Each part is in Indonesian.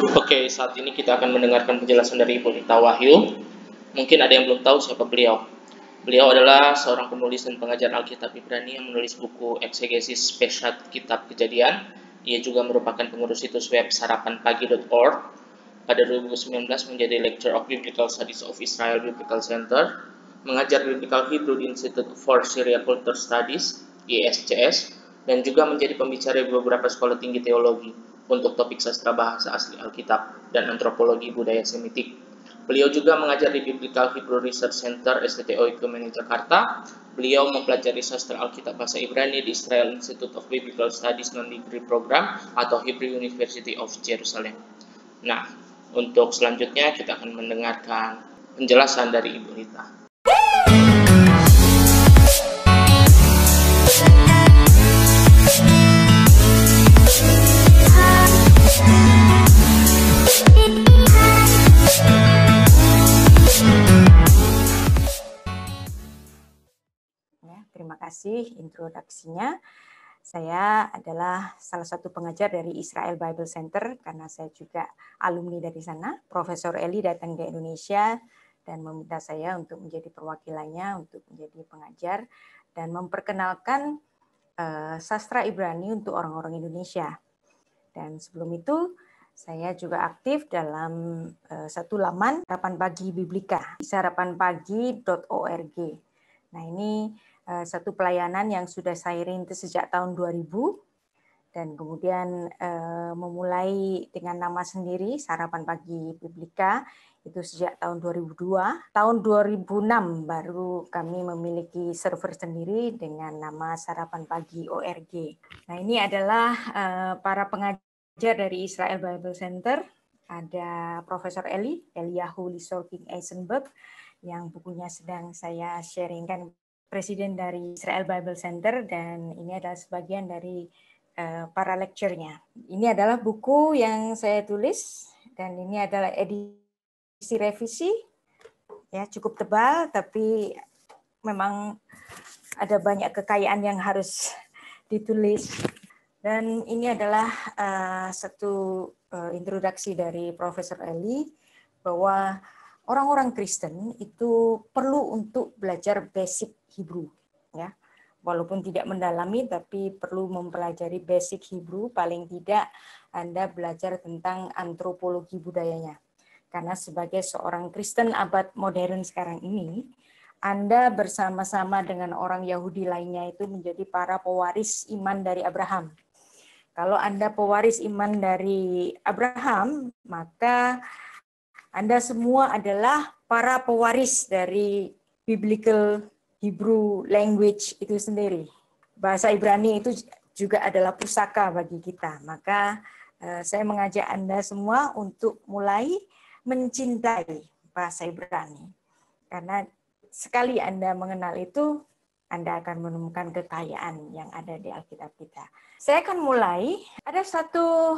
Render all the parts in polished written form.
Oke, saat ini kita akan mendengarkan penjelasan dari Ibu Rita Wahyu. Mungkin ada yang belum tahu siapa beliau. Beliau adalah seorang penulis dan pengajar Alkitab Ibrani yang menulis buku eksegesis Peshat Kitab Kejadian. Ia juga merupakan pengurus situs web sarapanpagi.org. Pada 2019 menjadi Lecturer of Biblical Studies of Israel Biblical Center, mengajar Biblical Hebrew di Institute for Syria Culture Studies (ISCS), dan juga menjadi pembicara di beberapa sekolah tinggi teologi untuk topik sastra bahasa asli Alkitab dan antropologi budaya Semitik. Beliau juga mengajar di Biblical Hebrew Research Center STTO Ekumenik Jakarta. Beliau mempelajari sastra Alkitab bahasa Ibrani di Israel Institute of Biblical Studies Non-Degree Program atau Hebrew University of Jerusalem. Nah, untuk selanjutnya kita akan mendengarkan penjelasan dari Ibu Rita. Terima kasih introduksinya. Saya adalah salah satu pengajar dari Israel Bible Center karena saya juga alumni dari sana. Profesor Eli datang ke Indonesia dan meminta saya untuk menjadi perwakilannya untuk menjadi pengajar dan memperkenalkan sastra Ibrani untuk orang-orang Indonesia. Dan sebelum itu saya juga aktif dalam satu laman Sarapan Pagi Biblika, sarapanpagi.org. Nah, ini satu pelayanan yang sudah saya rintis sejak tahun 2000 dan kemudian memulai dengan nama sendiri Sarapan Pagi Biblika itu sejak tahun 2002. Tahun 2006 baru kami memiliki server sendiri dengan nama Sarapan Pagi ORG. Nah, ini adalah para pengajar dari Israel Bible Center. Ada Profesor Eliyahu Lisolking Eisenberg yang bukunya sedang saya sharingkan, presiden dari Israel Bible Center, dan ini adalah sebagian dari para lecture-nya. Ini adalah buku yang saya tulis dan ini adalah edisi revisi, ya cukup tebal tapi memang ada banyak kekayaan yang harus ditulis. Dan ini adalah satu introduksi dari Profesor Eli bahwa orang-orang Kristen itu perlu untuk belajar basic Hebrew, ya. Walaupun tidak mendalami, tapi perlu mempelajari basic Hebrew, paling tidak Anda belajar tentang antropologi budayanya. Karena sebagai seorang Kristen abad modern sekarang ini, Anda bersama-sama dengan orang Yahudi lainnya itu menjadi para pewaris iman dari Abraham. Kalau Anda pewaris iman dari Abraham, maka Anda semua adalah para pewaris dari biblical Hebrew language itu sendiri. Bahasa Ibrani itu juga adalah pusaka bagi kita. Maka saya mengajak Anda semua untuk mulai mencintai bahasa Ibrani. Karena sekali Anda mengenal itu, Anda akan menemukan kekayaan yang ada di Alkitab kita. Saya akan mulai. Ada satu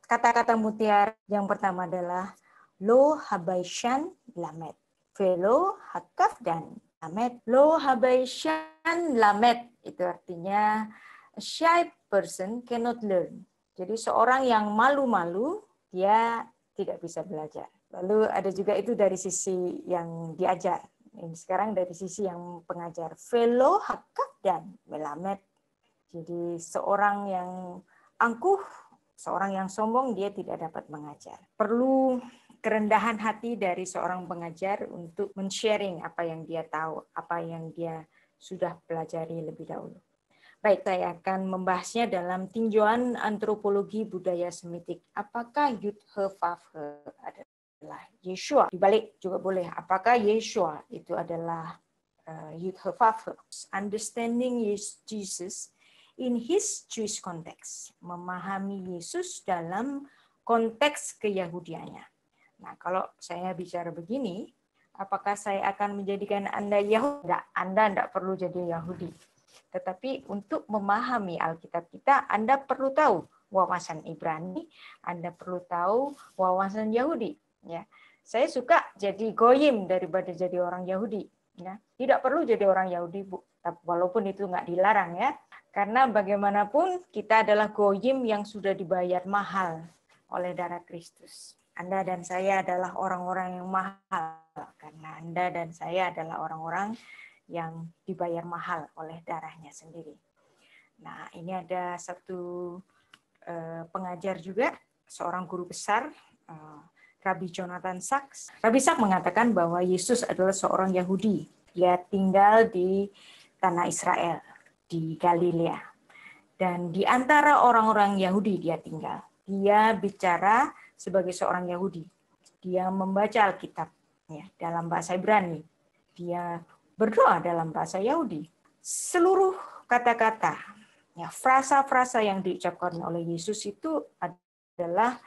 kata-kata mutiara. Yang pertama adalah Lo Habaishan Lamed. Velo Hakaf dan Lamed. Lo Habaishan Lamed. Itu artinya a shy person cannot learn. Jadi seorang yang malu-malu, dia tidak bisa belajar. Lalu ada juga itu dari sisi yang diajar. Ini sekarang dari sisi yang pengajar. Velo Hakaf dan Melamed. Jadi seorang yang angkuh, seorang yang sombong, dia tidak dapat mengajar. Perlu kerendahan hati dari seorang pengajar untuk men-sharing apa yang dia tahu, apa yang dia sudah pelajari lebih dahulu. Baik, saya akan membahasnya dalam tinjauan antropologi budaya Semitik. Apakah Yud-He-Vav-He adalah Yeshua? Dibalik juga boleh. Apakah Yeshua itu adalah Yud-He-Vav-He? Understanding Jesus in his Jewish context. Memahami Yesus dalam konteks keyahudiannya. Nah, kalau saya bicara begini, apakah saya akan menjadikan Anda Yahudi? Enggak, Anda tidak perlu jadi Yahudi. Tetapi untuk memahami Alkitab kita, Anda perlu tahu wawasan Ibrani, Anda perlu tahu wawasan Yahudi. Ya, saya suka jadi goyim daripada jadi orang Yahudi. Ya, tidak perlu jadi orang Yahudi, Bu. Walaupun itu nggak dilarang ya. Karena bagaimanapun kita adalah goyim yang sudah dibayar mahal oleh darah Kristus. Anda dan saya adalah orang-orang yang mahal, karena Anda dan saya adalah orang-orang yang dibayar mahal oleh darahnya sendiri. Nah, ini ada satu pengajar juga, seorang guru besar, Rabbi Jonathan Sacks. Rabbi Sacks mengatakan bahwa Yesus adalah seorang Yahudi. Dia tinggal di tanah Israel, di Galilea. Dan di antara orang-orang Yahudi dia tinggal. Dia bicara sebagai seorang Yahudi. Dia membaca Alkitab ya, dalam bahasa Ibrani. Dia berdoa dalam bahasa Yahudi. Seluruh kata-kata, ya, frasa-frasa yang diucapkan oleh Yesus itu adalah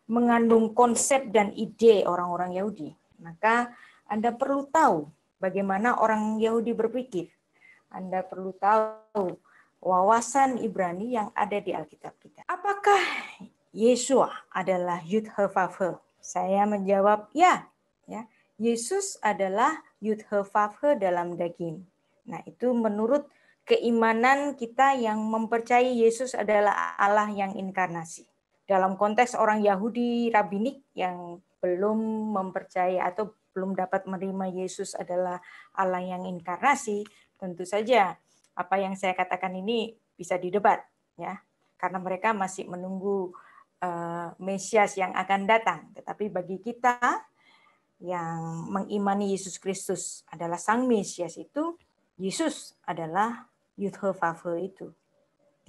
mengandung konsep dan ide orang-orang Yahudi. Maka Anda perlu tahu bagaimana orang Yahudi berpikir. Anda perlu tahu wawasan Ibrani yang ada di Alkitab kita. Apakah Yeshua adalah Yud He Vav He? Saya menjawab ya. Yesus adalah Yud He Vav He dalam daging. Nah, itu menurut keimanan kita yang mempercayai Yesus adalah Allah yang inkarnasi. Dalam konteks orang Yahudi rabbinik yang belum mempercayai atau belum dapat menerima Yesus adalah Allah yang inkarnasi, tentu saja apa yang saya katakan ini bisa didebat, ya, karena mereka masih menunggu Mesias yang akan datang. Tetapi bagi kita yang mengimani Yesus Kristus adalah Sang Mesias itu, Yesus adalah Yud He Vav He itu.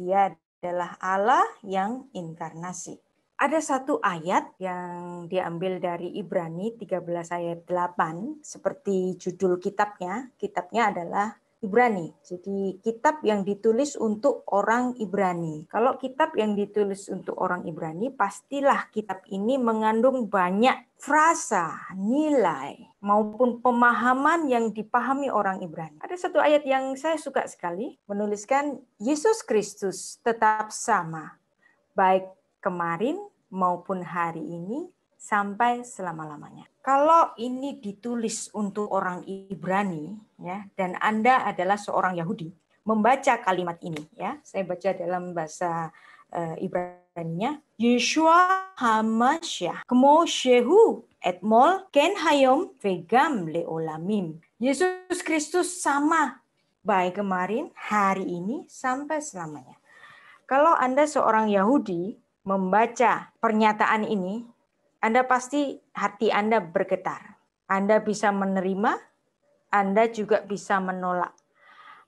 Dia adalah Allah yang inkarnasi. Ada satu ayat yang diambil dari Ibrani 13 ayat 8, seperti judul kitabnya. Kitabnya adalah Ibrani. Jadi kitab yang ditulis untuk orang Ibrani. Kalau kitab yang ditulis untuk orang Ibrani, pastilah kitab ini mengandung banyak frasa, nilai, maupun pemahaman yang dipahami orang Ibrani. Ada satu ayat yang saya suka sekali, menuliskan Yesus Kristus tetap sama, baik kemarin maupun hari ini, sampai selama-lamanya. Kalau ini ditulis untuk orang Ibrani, ya, dan Anda adalah seorang Yahudi, membaca kalimat ini, ya, saya baca dalam bahasa Ibraninya, Yeshua Hamashiach, kmo shehu etmol ken hayom vegam leolamim. Yesus Kristus sama, baik kemarin, hari ini, sampai selamanya. Kalau Anda seorang Yahudi membaca pernyataan ini, Anda pasti hati Anda bergetar. Anda bisa menerima, Anda juga bisa menolak.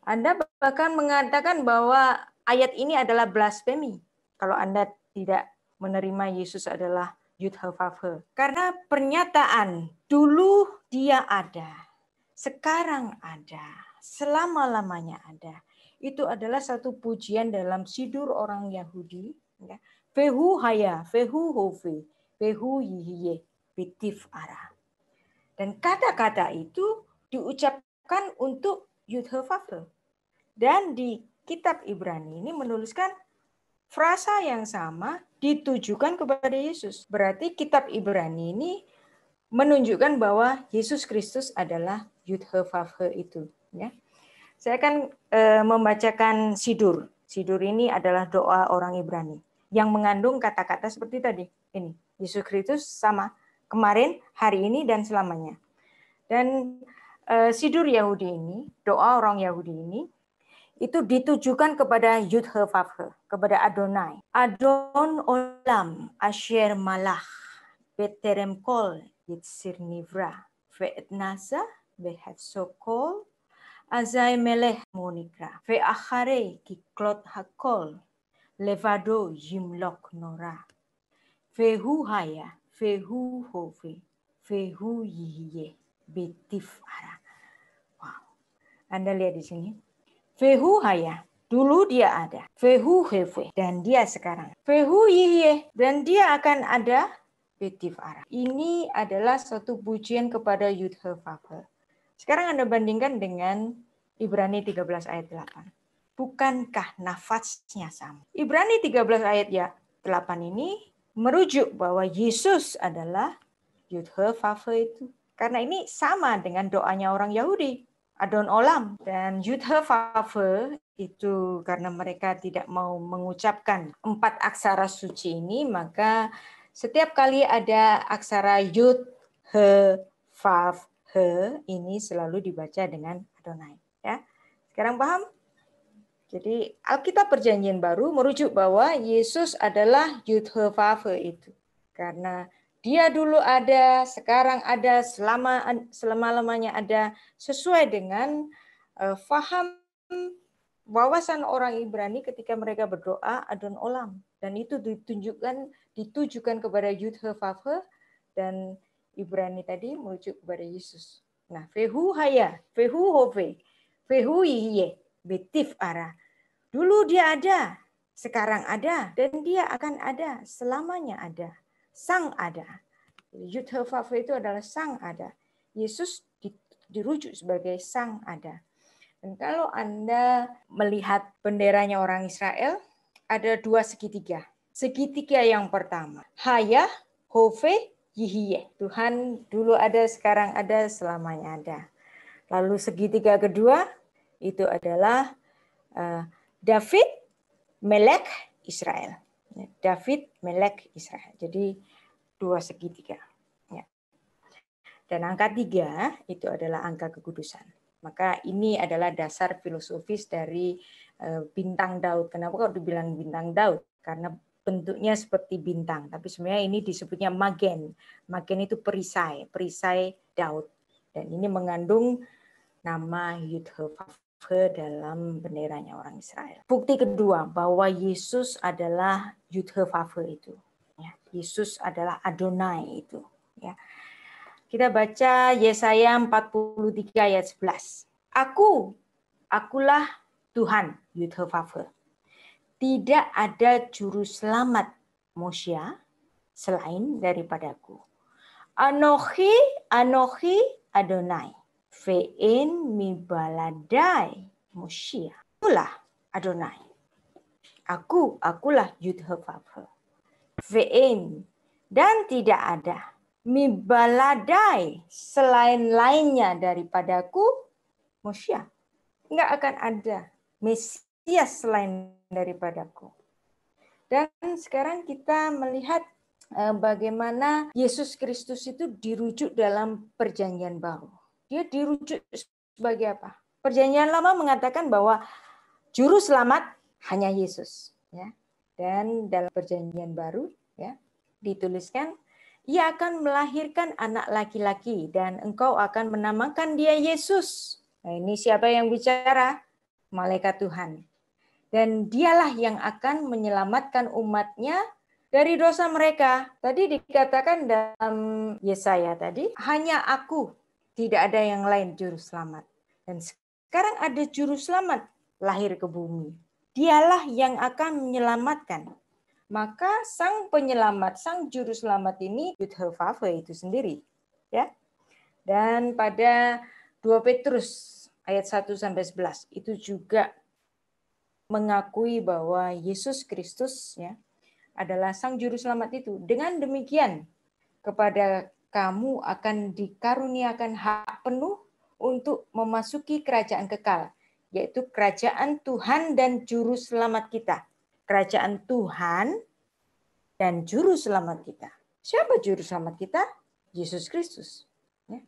Anda bahkan mengatakan bahwa ayat ini adalah blasfemi kalau Anda tidak menerima Yesus adalah Yud He Vav He. Karena pernyataan dulu dia ada, sekarang ada, selama-lamanya ada. Itu adalah satu pujian dalam sidur orang Yahudi. Vehu haya, vehu hove, vehu yihiye, bitif ara. Dan kata-kata itu diucapkan untuk Yud He Vav He. Dan di kitab Ibrani ini menuliskan frasa yang sama ditujukan kepada Yesus. Berarti kitab Ibrani ini menunjukkan bahwa Yesus Kristus adalah Yud He Vav He itu. Ya. Saya akan membacakan sidur. Sidur ini adalah doa orang Ibrani yang mengandung kata-kata seperti tadi. Ini, Yesus Kristus sama kemarin, hari ini, dan selamanya. Dan sidur Yahudi ini, doa orang Yahudi ini, itu ditujukan kepada Yud He Vav He, kepada Adonai. Adon olam asher malach beterem kol yitzir nivra ve'etnasa behefsokol azai melech monikra ve'achare kiklot hakol levado yimlok nora vehu haya vehu hove vehu yihiye betif ara. Wow. Anda lihat di sini. Vehu haya, dulu dia ada. Vehu heve, dan dia sekarang. Vehu yihiye, dan dia akan ada. Betif ara. Ini adalah satu pujian kepada Yud He Vav He. Sekarang Anda bandingkan dengan Ibrani 13 ayat 8. Bukankah nafasnya sama? Ibrani 13 ayat 8 ini merujuk bahwa Yesus adalah Yud He Vav He itu. Karena ini sama dengan doanya orang Yahudi. Adon Olam dan Yud He Vav He itu karena mereka tidak mau mengucapkan 4 aksara suci ini, maka Setiap kali ada aksara yud, he, vav, he, ini selalu dibaca dengan Adonai. Ya, sekarang paham? Jadi Alkitab Perjanjian Baru merujuk bahwa Yesus adalah yud, he, vav, he itu. Karena dia dulu ada, sekarang ada, selama-lamanya ada, sesuai dengan faham wawasan orang Ibrani ketika mereka berdoa Adon Olam. Dan itu ditujukan kepada Yud He Vav He, dan Ibrani tadi merujuk kepada Yesus. Nah, Vehu Haya, Vehu Hove, Vehu Yiye, Betif Ara. Dulu dia ada, sekarang ada, dan dia akan ada, selamanya ada. Sang ada. Yud He Vav He itu adalah sang ada. Yesus dirujuk sebagai sang ada. Dan kalau Anda melihat benderanya orang Israel, ada dua segitiga. Segitiga yang pertama, Haya, Hove, Yihiye. Tuhan dulu ada, sekarang ada, selamanya ada. Lalu segitiga kedua, itu adalah David, Melek, Israel. David, Melek, Israel. Jadi dua segitiga. Dan angka 3 itu adalah angka kekudusan. Maka ini adalah dasar filosofis dari bintang Daud. Kenapa kok dibilang bintang Daud? Karena bentuknya seperti bintang. Tapi sebenarnya ini disebutnya magen. Magen itu perisai, perisai Daud. Dan ini mengandung nama Yud-He-Vav-He dalam benderanya orang Israel. Bukti kedua bahwa Yesus adalah Yud-He-Vav-He itu. Yesus adalah Adonai itu. Ya. Kita baca Yesaya 43 ayat 11. Akulah Tuhan, Yud-He-Vav-He. Tidak ada juru selamat Mosya selain daripadaku. Anochi Adonai. Ve'en mibaladai Mosya. Akulah Adonai. Akulah Yud-He-Vav-He. Ve'en, dan tidak ada mibaladai selain lainnya daripadaku Mosya. Enggak akan ada Mesias selain daripadaku. Dan sekarang kita melihat bagaimana Yesus Kristus itu dirujuk dalam Perjanjian Baru. Dia dirujuk sebagai apa? Perjanjian Lama mengatakan bahwa juru selamat hanya Yesus, ya. Dan dalam Perjanjian Baru, ya, dituliskan ia akan melahirkan anak laki-laki dan engkau akan menamakan dia Yesus. Nah, ini siapa yang bicara? Malaikat Tuhan. Dan dialah yang akan menyelamatkan umatnya dari dosa mereka. Tadi dikatakan dalam Yesaya tadi, hanya aku, tidak ada yang lain juru selamat. Dan sekarang ada juru selamat lahir ke bumi. Dialah yang akan menyelamatkan. Maka sang penyelamat, sang juru selamat ini Yud-He-Vav-He itu sendiri, ya. Dan pada 2 Petrus ayat 1 sampai 11 itu juga mengakui bahwa Yesus Kristus, ya, adalah sang juru selamat itu. Dengan demikian kepada kamu akan dikaruniakan hak penuh untuk memasuki kerajaan kekal, yaitu kerajaan Tuhan dan juru selamat kita. Kerajaan Tuhan dan juru selamat kita. Siapa juru selamat kita? Yesus Kristus. Ya.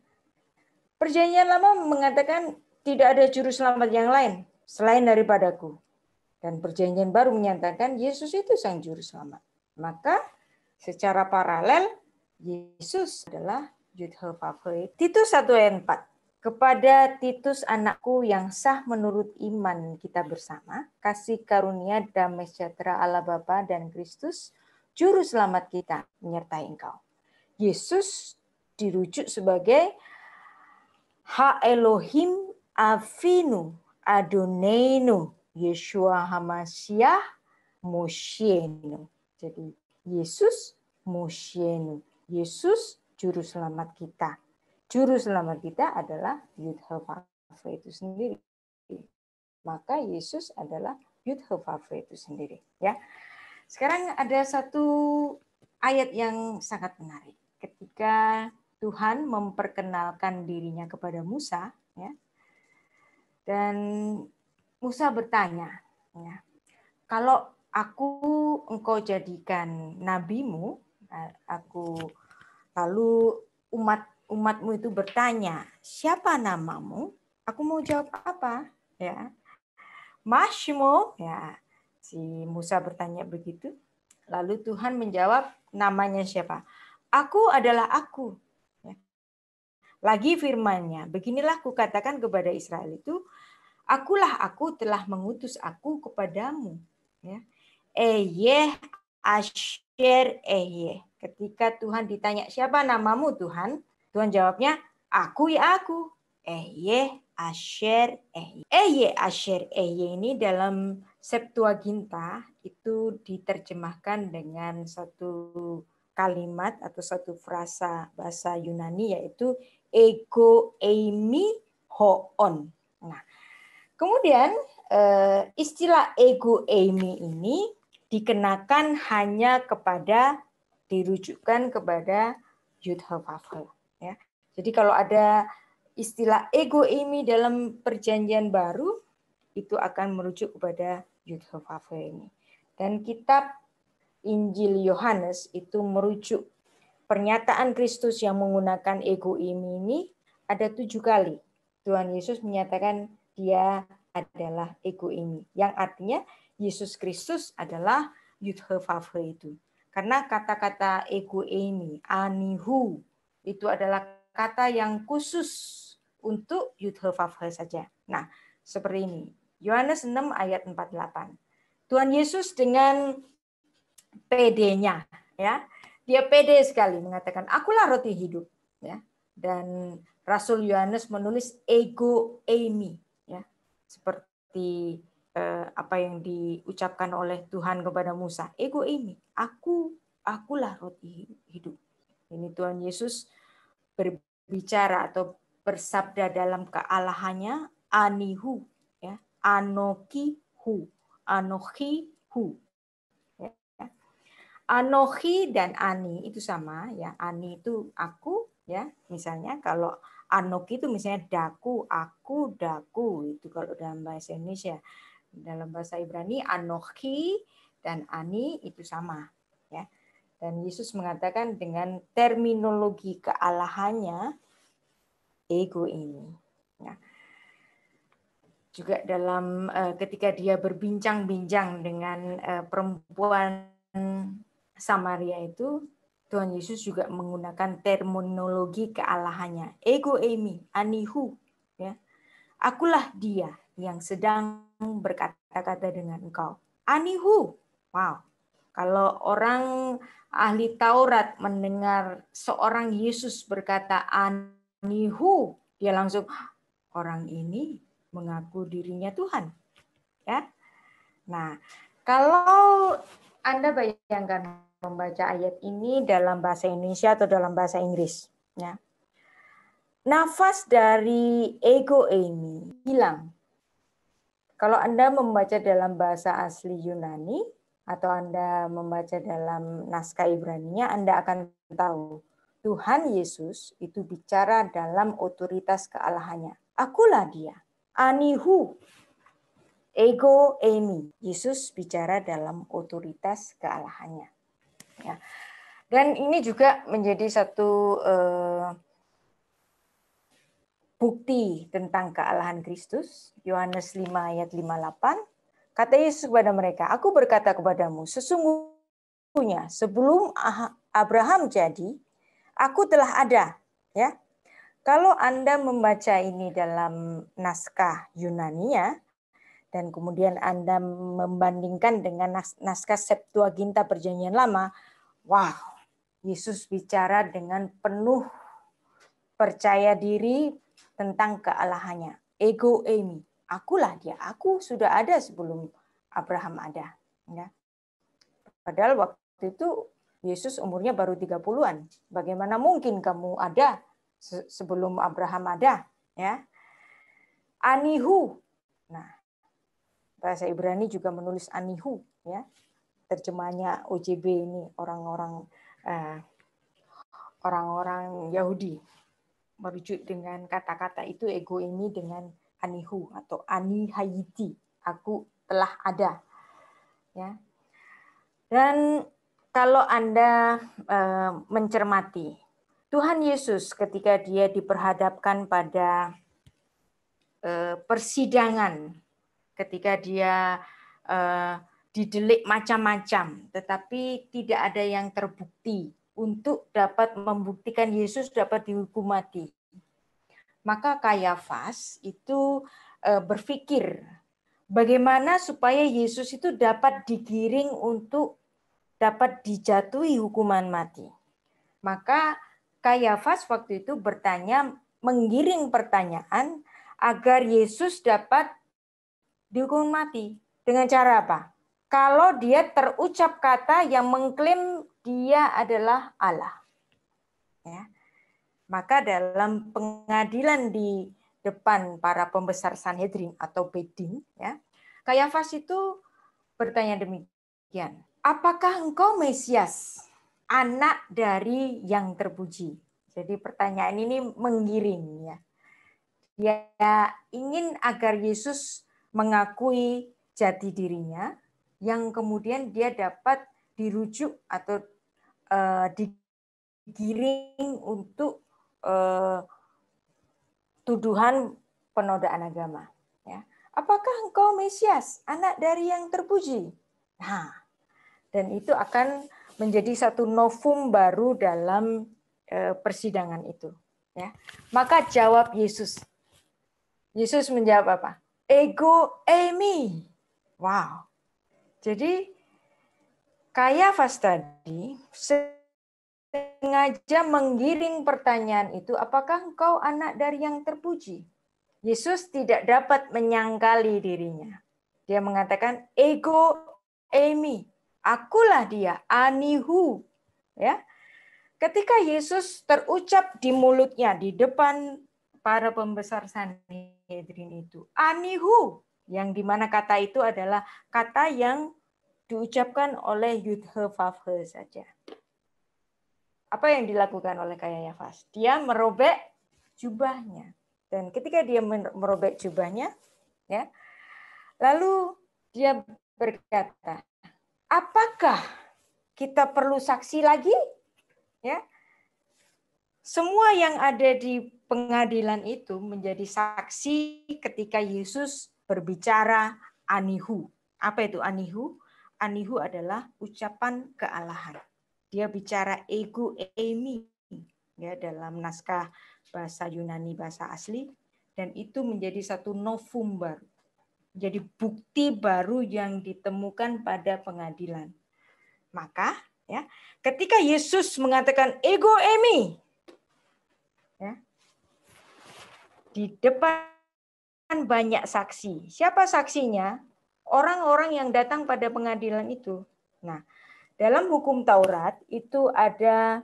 Perjanjian Lama mengatakan tidak ada juru selamat yang lain selain daripadaku. Dan Perjanjian Baru menyatakan Yesus itu sang juru selamat. Maka secara paralel Yesus adalah Yud-He-Vav-He. Titus 1 ayat 4. Kepada Titus anakku yang sah menurut iman kita bersama, kasih karunia damai sejahtera Allah Bapa dan Kristus, Juru Selamat kita, menyertai engkau. Yesus dirujuk sebagai Ha Elohim Avinu Adoneinu Yeshua HaMashiach Moshienu. Jadi Yesus Moshienu. Yesus Juru Selamat kita. Juru selamat kita adalah Yud-He-Vav-He itu sendiri. Maka Yesus adalah Yud-He-Vav-He itu sendiri. Ya. Sekarang ada satu ayat yang sangat menarik. Ketika Tuhan memperkenalkan dirinya kepada Musa, ya, dan Musa bertanya, ya, kalau engkau jadikan nabimu, Aku lalu umatmu itu bertanya, siapa namamu? Aku mau jawab apa? Ya, Mashmo. Ya, si Musa bertanya begitu. Lalu Tuhan menjawab, namanya siapa? Aku adalah aku. Ya. Lagi firman-Nya, beginilah kukatakan kepada Israel itu, akulah aku telah mengutus aku kepadamu. Ya. Eyeh Asher Eyeh. Ketika Tuhan ditanya, siapa namamu Tuhan? Tuhan jawabnya, aku ya aku. Eyeh Asher Eyeh. Eyeh Asher Eyeh ini dalam Septuaginta itu diterjemahkan dengan satu kalimat atau satu frasa bahasa Yunani yaitu ego eimi hoon. Nah, kemudian istilah ego eimi ini dikenakan hanya dirujukkan kepada Yud-Heh-Vav-Heh. Ya. Jadi kalau ada istilah ego eimi dalam perjanjian baru, itu akan merujuk kepada Yud-Heh-Vav-Heh ini. Dan kitab Injil Yohanes itu merujuk pernyataan Kristus yang menggunakan ego eimi ini ada 7 kali. Tuhan Yesus menyatakan dia adalah ego eimi, yang artinya Yesus Kristus adalah Yud-Heh-Vav-Heh itu. Karena kata-kata ego eimi, anihu, itu adalah kata yang khusus untuk Yud-Heh-Vav-Heh saja. Nah, seperti ini. Yohanes 6 ayat 48. Tuhan Yesus dengan PD-nya, ya, dia pede sekali mengatakan, akulah roti hidup. Ya. Dan Rasul Yohanes menulis ego eimi. Ya. Seperti apa yang diucapkan oleh Tuhan kepada Musa. Ego eimi. Akulah roti hidup. Ini Tuhan Yesus berbicara atau bersabda dalam kealahannya, anihu. Ya. Anoki hu. Anoki hu. Anohi dan ani itu sama ya. Ani itu aku ya. Misalnya kalau anoki itu misalnya daku, aku, daku, itu kalau dalam bahasa Indonesia. Dalam bahasa Ibrani anohi dan ani itu sama ya. Dan Yesus mengatakan dengan terminologi kealahannya ego ini. Ya. Juga dalam ketika dia berbincang-bincang dengan perempuan Samaria itu, Tuhan Yesus juga menggunakan terminologi kealahannya. Ego eimi, anihu. Ya. Akulah dia yang sedang berkata-kata dengan engkau. Anihu. Wow. Kalau orang ahli Taurat mendengar seorang Yesus berkata anihu, dia langsung, orang ini mengaku dirinya Tuhan. Ya. Nah, kalau Anda bayangkan membaca ayat ini dalam bahasa Indonesia atau dalam bahasa Inggris, ya. Nafas dari ego eimi hilang. Kalau Anda membaca dalam bahasa asli Yunani atau Anda membaca dalam naskah Ibrani-nya, Anda akan tahu Tuhan Yesus itu bicara dalam otoritas kealahannya. Akulah dia. Anihu. Ego eimi. Yesus bicara dalam otoritas kealahannya. Ya. Dan ini juga menjadi satu bukti tentang kealahan Kristus. Yohanes 5 ayat 58. Kata Yesus kepada mereka, aku berkata kepadamu, sesungguhnya sebelum Abraham jadi, aku telah ada. Ya. Kalau Anda membaca ini dalam naskah Yunani-nya, dan kemudian Anda membandingkan dengan naskah Septuaginta Perjanjian Lama, wow, Yesus bicara dengan penuh percaya diri tentang kealahannya. Ego eimi, akulah dia, aku sudah ada sebelum Abraham ada. Ya. Padahal waktu itu Yesus umurnya baru 30-an. Bagaimana mungkin kamu ada sebelum Abraham ada? Ya. Anihu. Nah, bahasa Ibrani juga menulis anihu, ya. Terjemahnya OJB ini orang-orang Yahudi merujuk dengan kata-kata itu ego ini dengan anihu atau anihayiti, aku telah ada, ya. Dan kalau Anda mencermati Tuhan Yesus ketika dia diperhadapkan pada persidangan, ketika dia didelik macam-macam, tetapi tidak ada yang terbukti untuk dapat membuktikan Yesus dapat dihukum mati. Maka Kayafas itu berpikir bagaimana supaya Yesus itu dapat digiring untuk dapat dijatuhi hukuman mati. Maka Kayafas waktu itu menggiring pertanyaan agar Yesus dapat dihukum mati. Dengan cara apa? Kalau dia terucap kata yang mengklaim dia adalah Allah. Ya. Maka dalam pengadilan di depan para pembesar Sanhedrin atau Bedin, ya, Kayafas itu bertanya demikian, apakah engkau Mesias, anak dari yang terpuji? Jadi pertanyaan ini menggiring, ya. Dia ingin agar Yesus mengakui jati dirinya, yang kemudian dia dapat dirujuk atau digiring untuk tuduhan penodaan agama. Ya. Apakah engkau Mesias, anak dari yang terpuji? Nah, dan itu akan menjadi satu novum baru dalam persidangan itu. Ya. Maka jawab Yesus. Yesus menjawab apa? Ego eimi. Wow. Jadi Kayafas tadi sengaja menggiring pertanyaan itu, apakah engkau anak dari yang terpuji? Yesus tidak dapat menyangkali dirinya. Dia mengatakan ego eimi. Akulah dia, anihu. Ya. Ketika Yesus terucap di mulutnya di depan para pembesar Sanhedrin itu, anihu, yang dimana kata itu adalah kata yang diucapkan oleh Yudhevavhe saja. Apa yang dilakukan oleh Kayafas? Dia merobek jubahnya. Dan ketika dia merobek jubahnya, ya, lalu dia berkata, apakah kita perlu saksi lagi? Ya, semua yang ada di pengadilan itu menjadi saksi ketika Yesus berbicara anihu. Apa itu anihu? Anihu adalah ucapan kealahan. Dia bicara ego eimi, ya, dalam naskah bahasa Yunani, bahasa asli, dan itu menjadi satu novum baru. Jadi bukti baru yang ditemukan pada pengadilan. Maka, ya, ketika Yesus mengatakan ego eimi, ya, di depan banyak saksi. Siapa saksinya? Orang-orang yang datang pada pengadilan itu. Nah, dalam hukum Taurat itu ada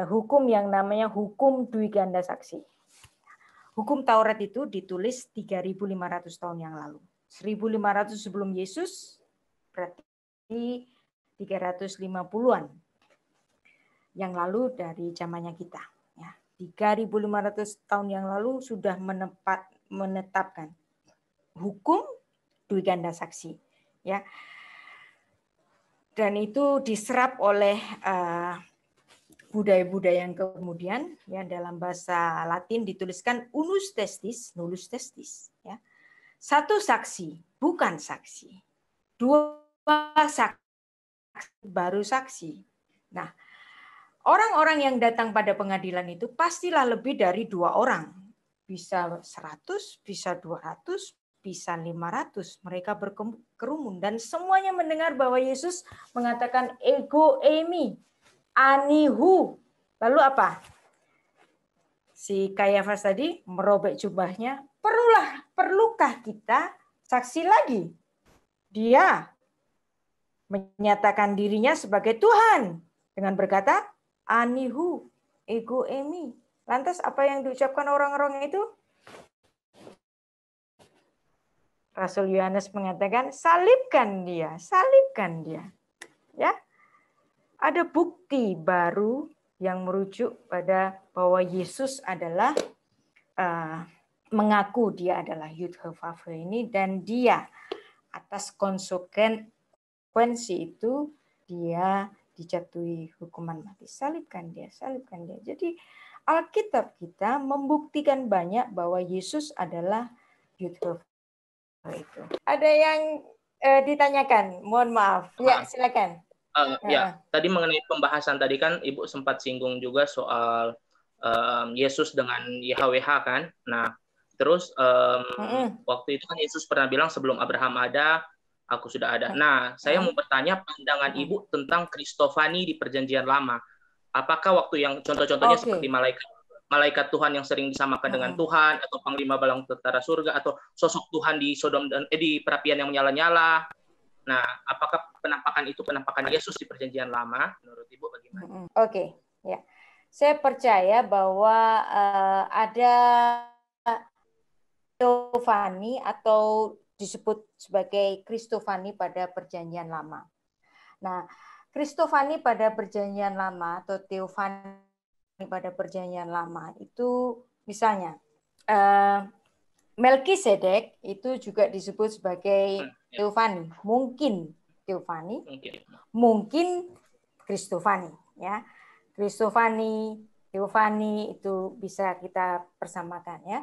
hukum yang namanya hukum dui ganda saksi. Hukum Taurat itu ditulis 3.500 tahun yang lalu. 1.500 sebelum Yesus, berarti 350-an yang lalu dari zamannya kita. Ya, 3.500 tahun yang lalu sudah menetapkan hukum dui ganda saksi. Ya. Dan itu diserap oleh budaya-budaya yang kemudian, ya, dalam bahasa Latin dituliskan unus testis, nullus testis. Ya. Satu saksi, bukan saksi. Dua saksi, baru saksi. Nah, orang-orang yang datang pada pengadilan itu pastilah lebih dari 2 orang. Bisa 100, bisa 200, bisa 500. Mereka berkerumun dan semuanya mendengar bahwa Yesus mengatakan ego eimi, anihu. Lalu apa? Si Kayafas tadi merobek jubahnya. Perlukah kita saksi lagi? Dia menyatakan dirinya sebagai Tuhan dengan berkata anihu, ego eimi. Lantas apa yang diucapkan orang-orang itu? Rasul Yohanes mengatakan, salibkan dia, salibkan dia. Ya, ada bukti baru yang merujuk pada bahwa Yesus adalah mengaku dia adalah Yudhevavhe ini, dan dia atas konsekuensi itu dia dijatuhi hukuman mati. Salibkan dia, salibkan dia. Jadi Alkitab kita membuktikan banyak bahwa Yesus adalah beautiful itu. Ada yang ditanyakan? Mohon maaf. Ya, silakan. Ya, tadi mengenai pembahasan tadi kan Ibu sempat singgung juga soal Yesus dengan YHWH kan. Nah, terus waktu itu kan Yesus pernah bilang sebelum Abraham ada, aku sudah ada. Nah, saya mau bertanya pandangan Ibu tentang Kristofani di Perjanjian Lama. Apakah waktu yang contoh-contohnya seperti malaikat Tuhan yang sering disamakan dengan Tuhan, atau panglima bala tentara surga, atau sosok Tuhan di Sodom dan di perapian yang menyala-nyala? Nah, apakah penampakan itu penampakan Yesus di Perjanjian Lama? Menurut Ibu bagaimana? Oke, ya. Saya percaya bahwa ada Teofani atau disebut sebagai Kristofani pada Perjanjian Lama. Nah, Kristofani pada Perjanjian Lama atau Teofani pada Perjanjian Lama itu misalnya Melkisedek itu juga disebut sebagai Teofani, mungkin Teofani, mungkin Kristofani, ya. Kristofani, Teofani itu bisa kita persamakan, ya.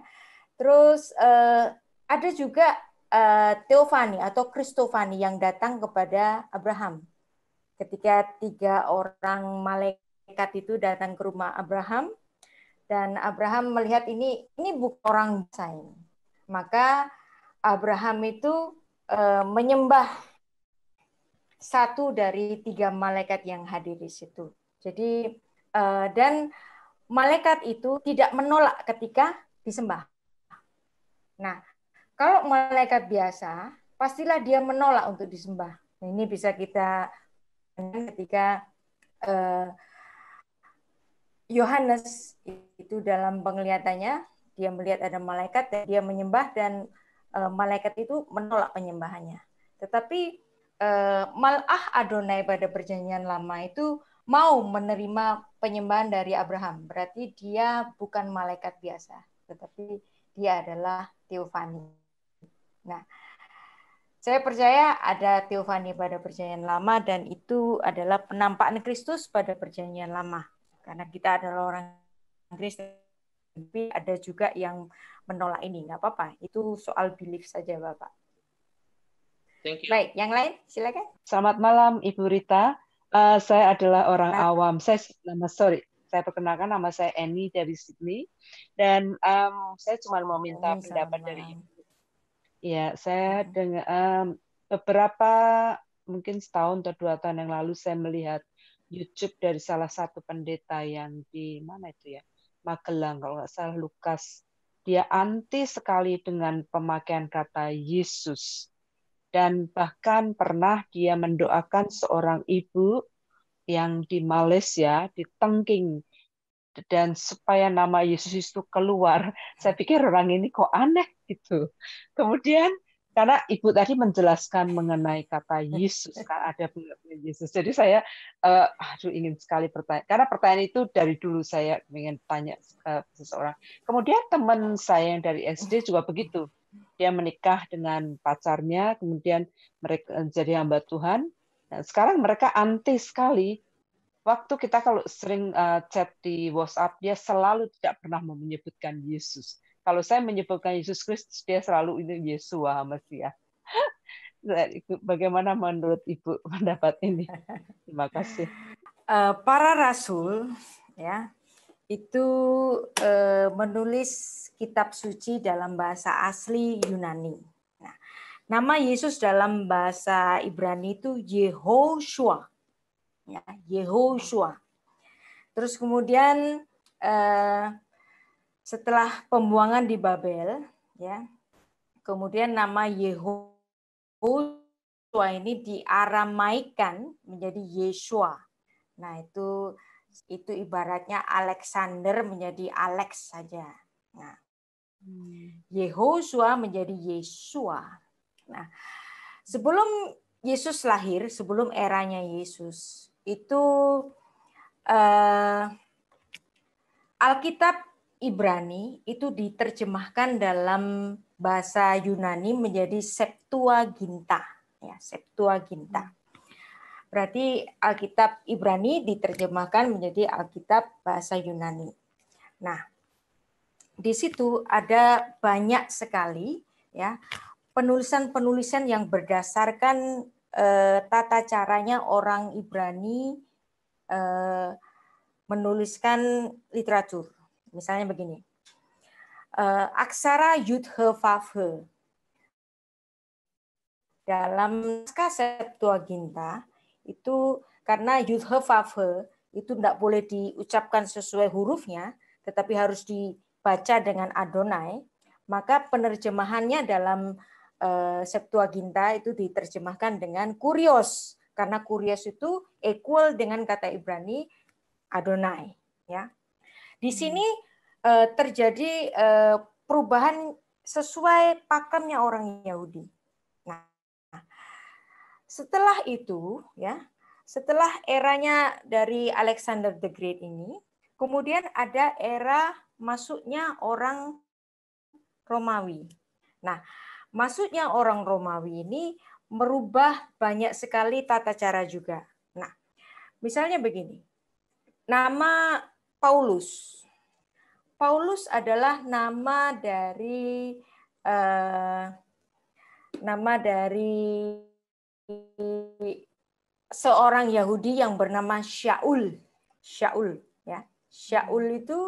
Terus ada juga Teofani atau Kristofani yang datang kepada Abraham. Ketika 3 orang malaikat itu datang ke rumah Abraham, dan Abraham melihat ini bukan orang biasa ini. Maka Abraham itu menyembah satu dari 3 malaikat yang hadir di situ. Jadi dan malaikat itu tidak menolak ketika disembah. Nah, kalau malaikat biasa, pastilah dia menolak untuk disembah. Ini bisa kita ketika Yohanes itu dalam penglihatannya, dia melihat ada malaikat dan dia menyembah, dan malaikat itu menolak penyembahannya. Tetapi Malah Adonai pada Perjanjian Lama itu mau menerima penyembahan dari Abraham. Berarti dia bukan malaikat biasa, tetapi dia adalah Teofani. Nah, saya percaya ada Teofani pada Perjanjian Lama, dan itu adalah penampakan Kristus pada Perjanjian Lama. Karena kita adalah orang Kristen, tapi ada juga yang menolak ini. Nggak apa-apa, itu soal belief saja, Bapak. Thank you. Baik, yang lain silakan. Selamat malam, Ibu Rita. Saya adalah orang awam. Saya perkenalkan, nama saya Annie dari Sydney, dan saya cuma mau minta pendapat dari Ibu. Ya, saya dengan beberapa mungkin setahun atau 2 tahun yang lalu saya melihat YouTube dari salah satu pendeta yang di mana itu ya, Magelang kalau nggak salah, Lukas. Dia anti sekali dengan pemakaian kata Yesus, dan bahkan pernah dia mendoakan seorang ibu yang di Malaysia, di Tengking, dan supaya nama Yesus itu keluar. Saya pikir orang ini kok aneh gitu. Kemudian karena Ibu tadi menjelaskan mengenai kata Yesus, kan ada Yesus. Jadi saya ingin sekali bertanya, karena pertanyaan itu dari dulu saya ingin tanya ke seseorang. Kemudian teman saya yang dari SD juga begitu. Dia menikah dengan pacarnya, kemudian mereka jadi hamba Tuhan. Dan sekarang mereka anti sekali. Waktu kita kalau sering chat di WhatsApp, dia selalu tidak pernah menyebutkan Yesus. Kalau saya menyebutkan Yesus Kristus, dia selalu ini Yesua Mesias. Bagaimana menurut Ibu pendapat ini? Terima kasih. Para rasul ya itu menulis kitab suci dalam bahasa asli Yunani. Nah, nama Yesus dalam bahasa Ibrani itu Yehoshua. Ya, Yehoshua. Terus kemudian setelah pembuangan di Babel, ya, kemudian nama Yehoshua ini diaramaikan menjadi Yeshua. Nah, itu ibaratnya Alexander menjadi Alex saja. Nah, Yehoshua menjadi Yeshua. Nah, sebelum Yesus lahir, sebelum eranya Yesus, itu Alkitab Ibrani itu diterjemahkan dalam bahasa Yunani menjadi Septuaginta, ya, Septuaginta. Berarti Alkitab Ibrani diterjemahkan menjadi Alkitab bahasa Yunani. Nah, di situ ada banyak sekali ya penulisan-penulisan yang berdasarkan tata caranya orang Ibrani menuliskan literatur. Misalnya begini, aksara Yud He Vav He dalam naskah Septuaginta itu karena Yud He Vav He itu tidak boleh diucapkan sesuai hurufnya, tetapi harus dibaca dengan Adonai, maka penerjemahannya dalam Septuaginta itu diterjemahkan dengan kurios, karena kurios itu equal dengan kata Ibrani Adonai. Ya, di sini terjadi perubahan sesuai pakemnya orang Yahudi. Nah, setelah itu, ya, setelah eranya dari Alexander the Great ini, kemudian ada era masuknya orang Romawi. Nah, masuknya orang Romawi ini merubah banyak sekali tata cara juga. Nah, misalnya begini, nama Paulus. Paulus adalah nama dari seorang Yahudi yang bernama Shaul. Shaul, ya. Shaul itu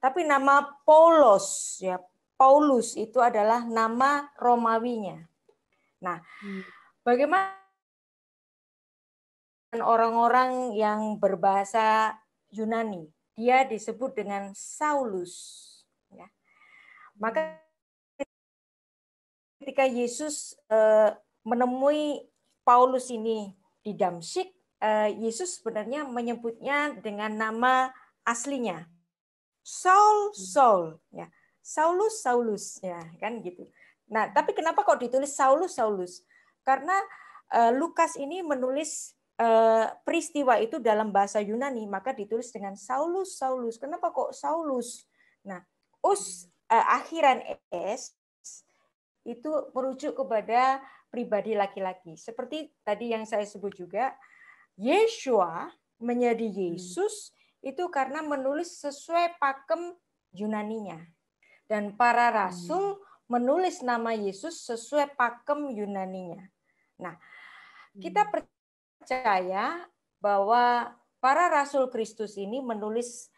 tapi nama Paulus, ya, Paulus itu adalah nama Romawinya. Nah, bagaimana orang-orang yang berbahasa Yunani? Dia disebut dengan Saulus. Ya. Maka ketika Yesus menemui Paulus ini di Damsyik, Yesus sebenarnya menyebutnya dengan nama aslinya. Saul, Saul, ya. Saulus, Saulus, ya, kan gitu. Nah, tapi kenapa kok ditulis Saulus, Saulus? Karena Lukas ini menulis peristiwa itu dalam bahasa Yunani, maka ditulis dengan Saulus, Saulus. Kenapa kok Saulus? Nah, akhiran S itu merujuk kepada pribadi laki-laki. Seperti tadi yang saya sebut juga, Yeshua menjadi Yesus itu karena menulis sesuai pakem Yunaninya. Dan para rasul menulis nama Yesus sesuai pakem Yunaninya. Nah, kita percaya bahwa para rasul Kristus ini menulis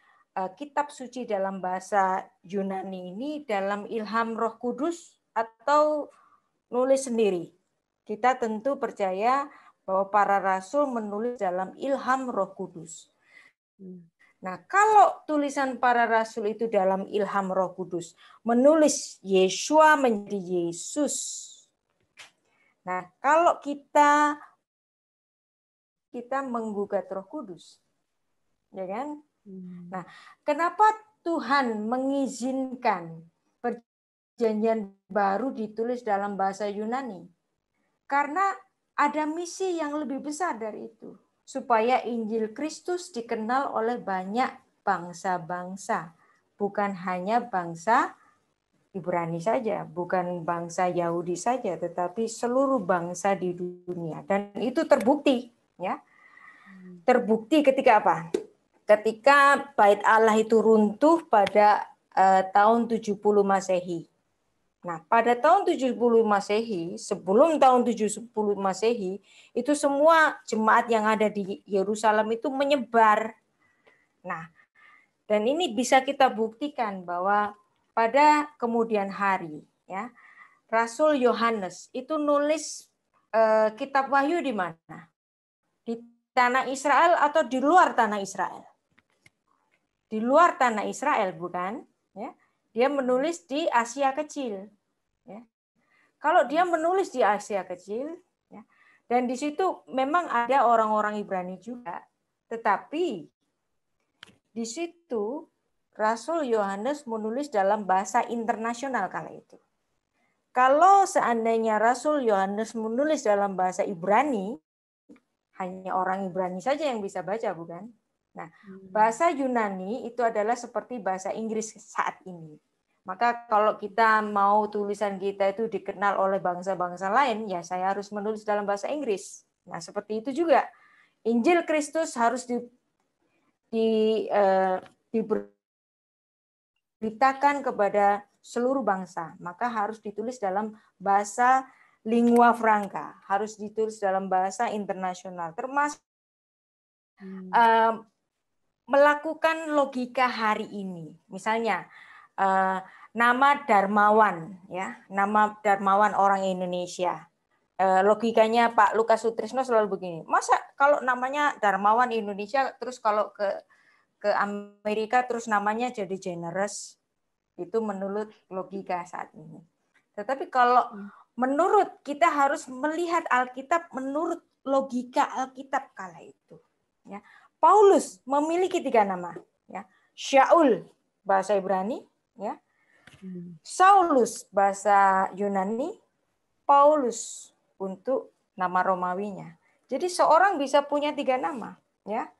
kitab suci dalam bahasa Yunani ini dalam ilham Roh Kudus atau nulis sendiri. Kita tentu percaya bahwa para rasul menulis dalam ilham Roh Kudus. Nah, kalau tulisan para rasul itu dalam ilham Roh Kudus, menulis Yeshua menjadi Yesus. Nah, kalau kita menggugat Roh Kudus, ya kan? Nah, kenapa Tuhan mengizinkan Perjanjian Baru ditulis dalam bahasa Yunani? Karena ada misi yang lebih besar dari itu, supaya Injil Kristus dikenal oleh banyak bangsa-bangsa, bukan hanya bangsa Ibrani saja, bukan bangsa Yahudi saja, tetapi seluruh bangsa di dunia. Dan itu terbukti, ya. Terbukti ketika apa? Ketika Bait Allah itu runtuh pada tahun 70 Masehi. Nah, pada tahun 70 Masehi, sebelum tahun 70 Masehi, itu semua jemaat yang ada di Yerusalem itu menyebar. Nah, dan ini bisa kita buktikan bahwa pada kemudian hari, ya, Rasul Yohanes itu nulis kitab Wahyu di mana? Di tanah Israel atau di luar tanah Israel? Di luar tanah Israel, bukan? Ya, dia menulis di Asia Kecil. Ya. Kalau dia menulis di Asia Kecil, ya, dan di situ memang ada orang-orang Ibrani juga, tetapi di situ Rasul Yohanes menulis dalam bahasa internasional kala itu. Kalau seandainya Rasul Yohanes menulis dalam bahasa Ibrani, hanya orang Ibrani saja yang bisa baca, bukan? Nah, bahasa Yunani itu adalah seperti bahasa Inggris saat ini. Maka kalau kita mau tulisan kita itu dikenal oleh bangsa-bangsa lain, ya saya harus menulis dalam bahasa Inggris. Nah, seperti itu juga. Injil Kristus harus diberitakan kepada seluruh bangsa. Maka harus ditulis dalam bahasa lingua franca, harus ditulis dalam bahasa internasional, termasuk melakukan logika hari ini. Misalnya nama Darmawan, ya, nama Darmawan orang Indonesia. Logikanya Pak Lukas Sutrisno selalu begini. Masa kalau namanya Darmawan Indonesia, terus kalau ke Amerika terus namanya jadi Generous? Itu menurut logika saat ini. Tetapi kalau menurut kita harus melihat Alkitab menurut logika Alkitab kala itu. Ya. Paulus memiliki 3 nama. Ya. Shaul bahasa Ibrani, ya. Saulus bahasa Yunani, Paulus untuk nama Romawinya. Jadi seorang bisa punya 3 nama. Ya.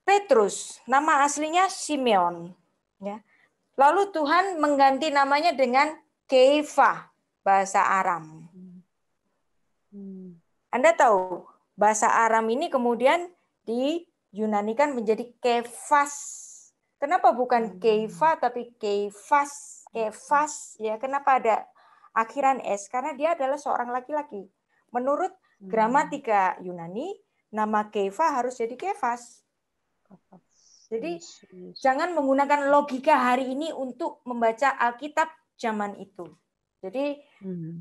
Petrus, nama aslinya Simeon. Ya. Lalu Tuhan mengganti namanya dengan Kefa, bahasa Aram. Anda tahu, bahasa Aram ini kemudian diyunanikan menjadi Kefas. Kenapa bukan Kefa tapi Kefas? Kefas, ya, kenapa ada akhiran S? Karena dia adalah seorang laki-laki. Menurut gramatika Yunani, nama Kefa harus jadi Kefas. Jadi jangan menggunakan logika hari ini untuk membaca Alkitab zaman itu. Jadi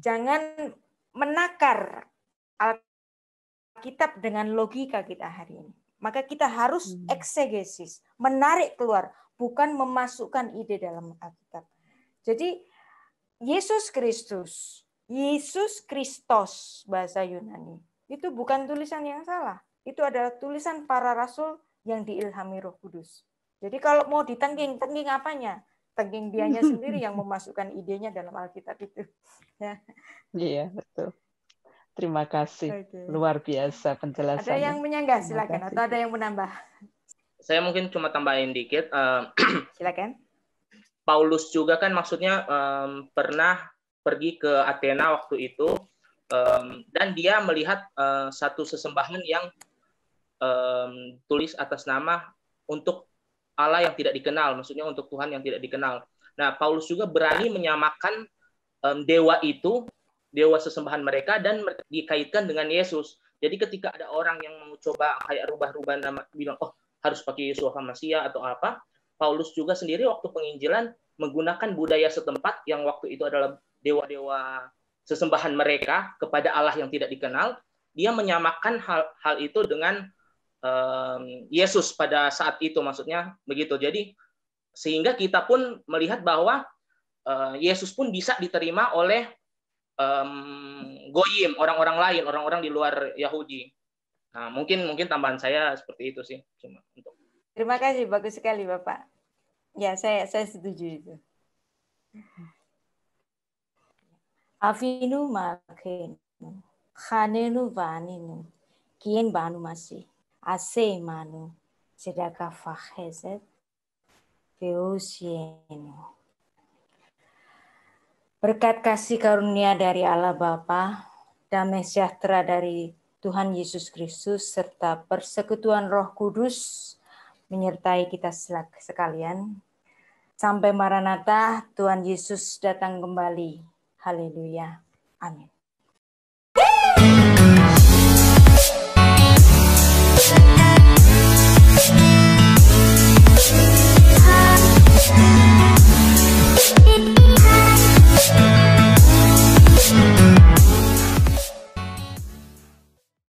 jangan menakar Alkitab dengan logika kita hari ini. Maka kita harus eksegesis, menarik keluar, bukan memasukkan ide dalam Alkitab. Jadi Yesus Kristus, Yesus Kristos bahasa Yunani, itu bukan tulisan yang salah. Itu adalah tulisan para rasul yang diilhami Roh Kudus. Jadi kalau mau ditengking apanya? Tengking dianya sendiri yang memasukkan idenya dalam Alkitab itu. Iya, betul. Terima kasih. Luar biasa penjelasannya. Ada yang menyanggah, silakan. Atau ada yang menambah? Saya mungkin cuma tambahin dikit. Silakan. Paulus juga kan maksudnya pernah pergi ke Athena waktu itu, dan dia melihat satu sesembahan yang tulis atas nama untuk Allah yang tidak dikenal, maksudnya untuk Tuhan yang tidak dikenal. Nah, Paulus juga berani menyamakan dewa itu, dewa sesembahan mereka, dan dikaitkan dengan Yesus. Jadi ketika ada orang yang mau coba kayak rubah-rubah nama, bilang, oh harus pakai Yeshua Hamasiah atau apa, Paulus juga sendiri waktu penginjilan menggunakan budaya setempat yang waktu itu adalah dewa-dewa sesembahan mereka kepada Allah yang tidak dikenal. Dia menyamakan hal itu dengan Yesus pada saat itu, maksudnya begitu. Jadi sehingga kita pun melihat bahwa Yesus pun bisa diterima oleh goyim, orang-orang lain, orang-orang di luar Yahudi. Nah, mungkin tambahan saya seperti itu sih. Cuma untuk. Terima kasih, bagus sekali Bapak. Ya, saya setuju itu. Afinu makin, khanenu vaninu, kien banu masih. Ase manu sedaka fahezet feosienu. Berkat kasih karunia dari Allah Bapa, damai sejahtera dari Tuhan Yesus Kristus serta persekutuan Roh Kudus menyertai kita sekalian. Sampai Maranatha, Tuhan Yesus datang kembali. Haleluya. Amin.